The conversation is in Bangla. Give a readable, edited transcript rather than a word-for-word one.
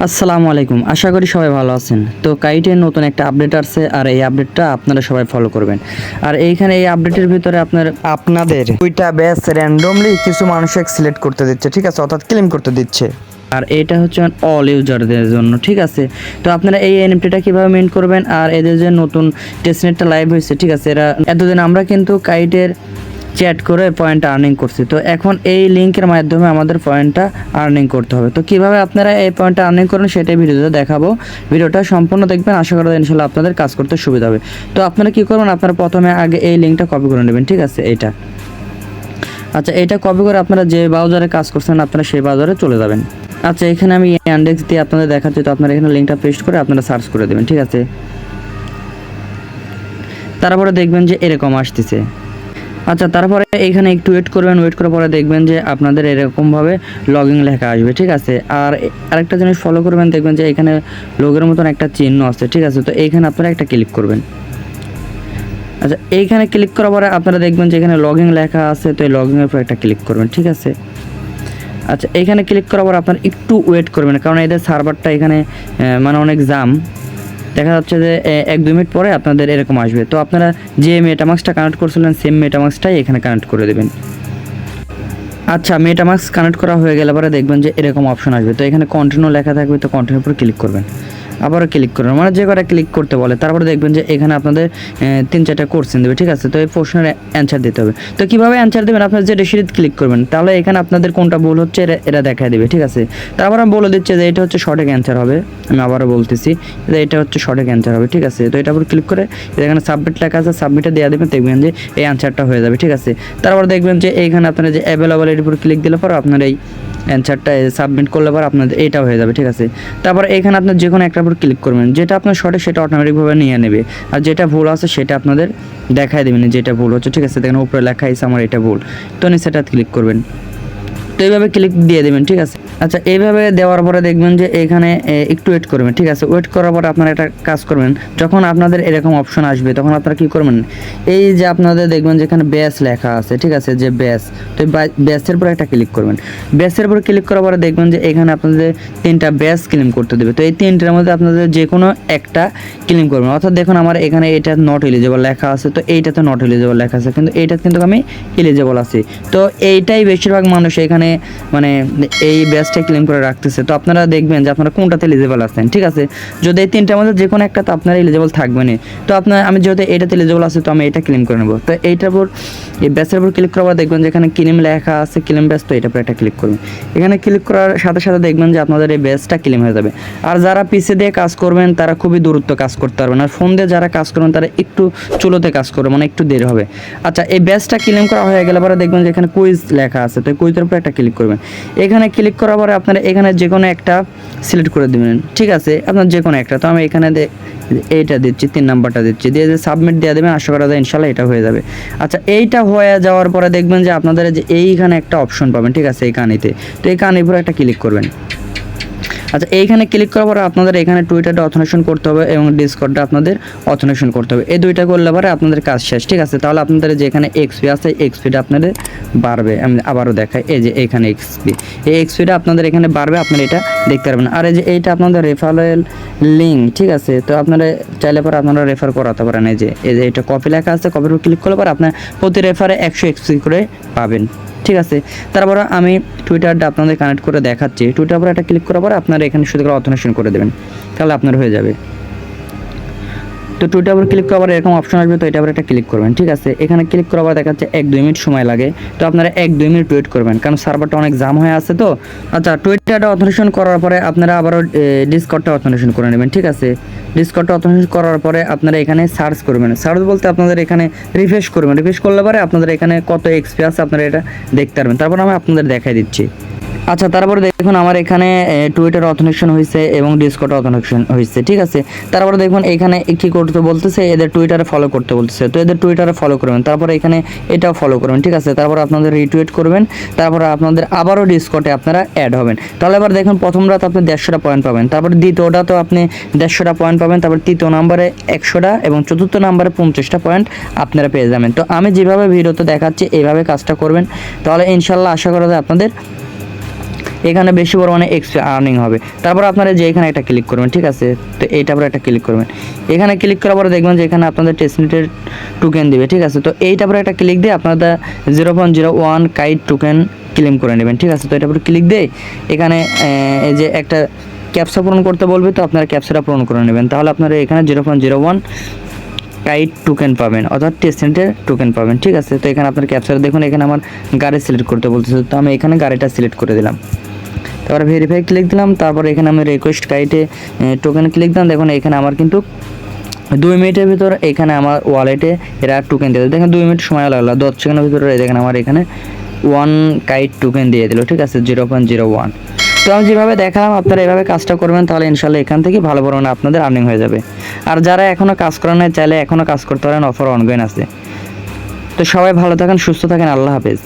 আসসালামু আলাইকুম, আশা করি সবাই ভালো আছেন। তো কাইটের নতুন একটা আপডেট আসছে আর এই আপডেটটা আপনারা সবাই ফলো করবেন। আর এইখানে এই আপডেটের ভিতরে আপনাদের দুইটা ব্যাচ র্যান্ডমলি কিছু মানুষকে সিলেক্ট করতে দিচ্ছে, ঠিক আছে, অর্থাৎ ক্লেম করতে দিচ্ছে। আর এটা হচ্ছে অল ইউজারদের জন্য, ঠিক আছে। তো আপনারা এই এনএফটিটা কীভাবে মেইন করবেন, আর এদের যে নতুন টেস্টনেটটা লাইভ হয়েছে, ঠিক আছে, এরা এতদিন আমরা কিন্তু কাইটের চ্যাট করে পয়েন্টটা আর্নিং করছি। তো এখন এই লিঙ্কের মাধ্যমে আমাদের পয়েন্টটা আর্নিং করতে হবে। তো কিভাবে আপনারা এই পয়েন্টটা আর্নিং করেন সেটাই ভিডিওতে দেখাবো। ভিডিওটা সম্পূর্ণ দেখবেন, আশা করা যায় ইনশাআল্লাহ আপনাদের কাজ করতে সুবিধা হবে। তো আপনারা কী করবেন, আপনারা প্রথমে আগে এই লিঙ্কটা কপি করে নেবেন, ঠিক আছে, এইটা। আচ্ছা, এইটা কপি করে আপনারা যে ব্রাউজারে কাজ করছেন আপনারা সেই ব্রাউজারে চলে যাবেন। আচ্ছা, এখানে আমি ইন্ডেক্স দিয়ে আপনাদের দেখাচ্ছি। তো আপনারা এখানে লিঙ্কটা পেস্ট করে আপনারা সার্চ করে দেবেন, ঠিক আছে। তারপরে দেখবেন যে এরকম আসতেছে। আচ্ছা, তারপরে এইখানে একটু ওয়েট করবেন, ওয়েট করার পরে দেখবেন যে আপনাদের এরকমভাবে লগইন লেখা আসবে, ঠিক আছে। আর আরেকটা জিনিস ফলো করবেন, দেখবেন যে এখানে লোগোর মতন একটা চিহ্ন আছে, ঠিক আছে। তো এইখানে আপনারা একটা ক্লিক করবেন। আচ্ছা, এইখানে ক্লিক করার পরে আপনারা দেখবেন যে এখানে লগইন লেখা আছে, তো এই লগইনের উপর একটা ক্লিক করবেন, ঠিক আছে। আচ্ছা, এইখানে ক্লিক করার পর আপনারা একটু ওয়েট করবেন, কারণ এদের সার্ভারটা এখানে মানে অনেক জাম। দেখা যাচ্ছে যে 1-2 মিনিট পরে আপনাদের এরকম আসবে। তো আপনারা যে মেটামাক্সটা কানেক্ট করছিলেন সেম মেটামাক্সটাই এখানে কানেক্ট করে দেবেন। আচ্ছা, মেটামাক্স কানেক্ট করা হয়ে গেলে পরে দেখবেন যে এরকম অপশন আসবে। তো এখানে কন্টিনিউ লেখা থাকবে, তো কন্টিনিউর উপর ক্লিক করবেন। আবারও ক্লিক করবেন, মানে যে কটা ক্লিক করতে বলে। তারপরে দেখবেন যে এখানে আপনাদের 3-4টা কোশ্চেন দেবে, ঠিক আছে। তো এই প্রশ্নের অ্যান্সার দিতে হবে। তো কীভাবে অ্যান্সার দেবেন, আপনার যে রেশিট ক্লিক করবেন, তাহলে এখানে আপনাদের কোনটা ভুল হচ্ছে এরা দেখায় দেবে, ঠিক আছে। তারপর আমি বলে দিচ্ছে যে এটা হচ্ছে সঠিক অ্যান্সার হবে। আমি আবারও বলতেছি যে এটা হচ্ছে সঠিক অ্যান্সার হবে, ঠিক আছে। তো এটার উপর ক্লিক করে এখানে সাবমিট লেখা আছে, সাবমিটে দেওয়া দেবেন, দেখবেন যে এই অ্যান্সারটা হয়ে যাবে, ঠিক আছে। তারপর দেখবেন যে এইখানে আপনারা যে অ্যাভেলেবল এর উপর ক্লিক দিলে পর আপনার এই অ্যান্সারটা সাবমিট করলে পর আপনাদের এইটাও হয়ে যাবে, ঠিক আছে। তারপর এখানে আপনার যে কোনো একটার উপর ক্লিক করবেন, যেটা আপনার সঠিক সেটা অটোমেটিকভাবে নিয়ে নেবে, আর যেটা ভুল আছে সেটা আপনাদের দেখাই দেবেন যেটা ভুল হচ্ছে, ঠিক আছে। দেখেন উপরে লেখা আছে আমার এটা ভুল, তো সেটা ক্লিক করবেন। তো এইভাবে ক্লিক দিয়ে দেবেন, ঠিক আছে। আচ্ছা, এইভাবে দেওয়ার পরে দেখবেন যে এখানে একটু ওয়েট করবেন, ঠিক আছে। ওয়েট করার পরে আপনারা একটা কাজ করবেন, যখন আপনাদের এরকম অপশন আসবে তখন আপনারা কী করবেন, এই যে আপনাদের দেখবেন যে এখানে ব্যাচ লেখা আছে, ঠিক আছে, যে ব্যাচ, তো ব্যাচের উপর একটা ক্লিক করবেন। ব্যাচের উপর ক্লিক করার পরে দেখবেন যে এখানে আপনাদের 3টা ব্যাচ ক্লেম করতে দেবে। তো এই 3টার মধ্যে আপনাদের যে কোনো একটা ক্লেম করবেন। অর্থাৎ দেখুন আমার এখানে এটা নট এলিজেবল লেখা আছে, তো এইটাতে নট এলিজেবল লেখা আছে, কিন্তু এইটা কিন্তু আমি এলিজেবল আছি। তো এইটাই বেশিরভাগ মানুষ এখানে মানে এই ব্যাচটা ক্লেম করে রাখতেছে। তো আপনারা দেখবেন যে আপনারা কোনটাতে এলিজেবল আছেন, ঠিক আছে। যদি এই 3টার মধ্যে যে কোনো একটা তো আপনারা এলিজেবল থাকবেনই। তো আমি যেহেতু এটাতে এলিজেবল আছে, তো আমি এটা ক্লেম করে নেব। তো এইটার উপর এই ব্যাচের উপর ক্লিক করার পর দেখবেন যে এখানে ক্লেম লেখা আছে, ক্লেম ব্যাচ, তো এটার উপর একটা ক্লিক করবেন। এখানে ক্লিক করার সাথে সাথে দেখবেন যে আপনাদের এই ব্যাচটা ক্লেম হয়ে যাবে। আর যারা পিসি দিয়ে কাজ করবেন তারা খুবই দূরত্ব কাজ করতে পারবেন, আর ফোন দিয়ে যারা কাজ করবেন তারা একটু চুলোতে কাজ করবে, মানে একটু দেরি হবে। আচ্ছা, এই ব্যাচটা ক্লেম করা হয়ে গেলে পরে দেখবেন যে এখানে কুইজ লেখা আছে, তো কুইজের উপর একটা ক্লিক করবেন। এখানে ক্লিক করার পরে আপনারা এখানে যে কোনো একটা সিলেক্ট করে দেবেন, ঠিক আছে, আপনার যে কোনো একটা। তো আমি এখানে এইটা দিচ্ছি, 3 নাম্বারটা দিচ্ছি, দিয়ে যে সাবমিট দিয়ে দেবেন, আশা করা যায় ইনশাল্লাহ এটা হয়ে যাবে। আচ্ছা, এইটা হয়ে যাওয়ার পরে দেখবেন যে আপনাদের যে এইখানে একটা অপশন পাবেন, ঠিক আছে, এই কানিতে। তো এই কানির উপরে একটা ক্লিক করবেন। আচ্ছা, এইখানে ক্লিক করার পরে আপনাদের এখানে টুইটারটা অথেন্টিকেশন করতে হবে এবং ডিসকর্ডটা আপনাদের অথেন্টিকেশন করতে হবে। এই দুইটা করলে পরে আপনাদের কাজ শেষ, ঠিক আছে। তাহলে আপনাদের যেখানে এক্সপি আছে এক্সপিটা আপনাদের বাড়বে। আমি আবারও দেখাই, এই যে এইখানে এক্সপি, এই এক্সপিটা আপনাদের এখানে বাড়বে, আপনারা এটা দেখতে পারবেন। আর এই যে এইটা আপনাদের রেফারেল লিঙ্ক, ঠিক আছে। তো আপনারা চাইলে পরে আপনারা রেফার করাতে পারেন। এই যে এটা কপি লেখা আছে, কপির উপর ক্লিক করলে পরে আপনার প্রতি রেফারে 100 এক্সপি করে পাবেন, ঠিক আছে। তারপরে আমি টুইটারটা আপনাদের কানেক্ট করে দেখাচ্ছি। টুইটার উপর একটা ক্লিক করার পরে আপনারা এখানে শুধু করে অথেন্টিকেশন করে দেবেন, তাহলে আপনার হয়ে যাবে। তো টুইটার উপর ক্লিক করার পরে এরকম অপশন আসবে, তো এটার উপর একটা ক্লিক করবেন, ঠিক আছে। এখানে ক্লিক করার পর দেখাচ্ছে 1-2 মিনিট সময় লাগে। তো আপনারা 1-2 মিনিট ওয়েট করবেন, কারণ সার্ভারটা অনেক জাম হয়ে আছে। তো আচ্ছা, টুইটারটা অথেন্টিকেশন করার পরে আপনারা আবারও ডিসকর্ডটা অথেন্টিকেশন করে নেবেন, ঠিক আছে। ডিসকর্ডটা অথেন্টিকেশন করার পরে আপনারা এখানে সার্চ করবেন। সার্চ বলতে আপনাদের এখানে রিফ্রেশ করবেন। রিফ্রেশ করলে পরে আপনাদের এখানে কত এক্সপি আছে আপনারা এটা দেখতে পারবেন। তারপর আমি আপনাদের দেখাই দিচ্ছি। আচ্ছা, তারপরে দেখুন আমার এখানে টুইটার অথেন্টিকেশন হয়েছে এবং ডিসকর্ড অথেন্টিকেশন হয়েছে, ঠিক আছে। তারপরে দেখুন এখানে কি করতে বলতেছে, এদের টুইটারে ফলো করতে বলতেছে। তো এদের টুইটারে ফলো করবেন, তারপরে এখানে এটাও ফলো করবেন, ঠিক আছে। তারপর আপনাদের রিটুইট করবেন, তারপর আপনাদের আবারও ডিসকর্ডে আপনারা অ্যাড হবেন। তাহলে এবার দেখুন প্রথম রাত আপনি 150টা পয়েন্ট পাবেন, তারপর দ্বিতীয়টা তো আপনি 150টা পয়েন্ট পাবেন, তারপর তৃতীয় নাম্বারে 100টা এবং চতুর্থ নাম্বারে 50টা পয়েন্ট আপনারা পেয়ে যাবেন। তো আমি যেভাবে ভিডিওতে দেখাচ্ছি এইভাবে কাজটা করবেন, তাহলে ইনশাল্লাহ আশা করা যায় আপনাদের এখানে বেশি পরিমাণে এক্সপি আর্নিং হবে। তারপর আপনারা যে এখানে একটা ক্লিক করবেন, ঠিক আছে, তো এইটার পরে একটা ক্লিক করবেন। এখানে ক্লিক করার পরে দেখবেন যে এখানে আপনাদের টেস্টনেটের টোকেন দিবে, ঠিক আছে, তো এইটার পরে একটা ক্লিক দিয়ে আপনারা 0.01 কাইট টোকেন ক্লেম করে নেবেন, ঠিক আছে। তো এটার উপরে ক্লিক দিয়ে এখানে এই যে একটা ক্যাপচা পূরণ করতে বলবে, তো আপনারা ক্যাপচাটা পূরণ করে নেবেন, তাহলে আপনারা এখানে 0.01 কাইট টোকেন পাবেন, অর্থাৎ টেস্টনেটের টোকেন পাবেন, ঠিক আছে। তো এখানে আপনার ক্যাপচাটা দেখুন, এখানে আমার গাড়ি সিলেক্ট করতে বলতেছে, তো আমি এখানে গাড়িটা সিলেক্ট করে দিলাম। তারপরে ভেরিফাই ক্লিক দিলাম, তারপরে এখানে আমি রিকোয়েস্ট কাইটে টোকেন ক্লিক দিলাম। দেখুন এখানে আমার কিন্তু 2 মিনিটের ভিতর এখানে আমার ওয়ালেটে এরা টোকেন দিয়ে দেয়। দেখেন 2 মিনিট সময় লাগলো, 10 সেকেন্ডের ভিতরে দেখেন আমার এখানে 1 কাইট টোকেন দিয়ে দিল, ঠিক আছে, 0.01। তো আমি যেভাবে দেখালাম আপনারা এভাবে কাজটা করবেন, তাহলে ইনশাল্লাহ এখান থেকে ভালো পরিমাণে আপনাদের আর্নিং হয়ে যাবে। আর যারা এখনও কাজ করেন না, চাইলে এখনও কাজ করতে পারেন, অফার অনগোয়িং আছে। তো সবাই ভালো থাকেন, সুস্থ থাকেন, আল্লাহ হাফেজ।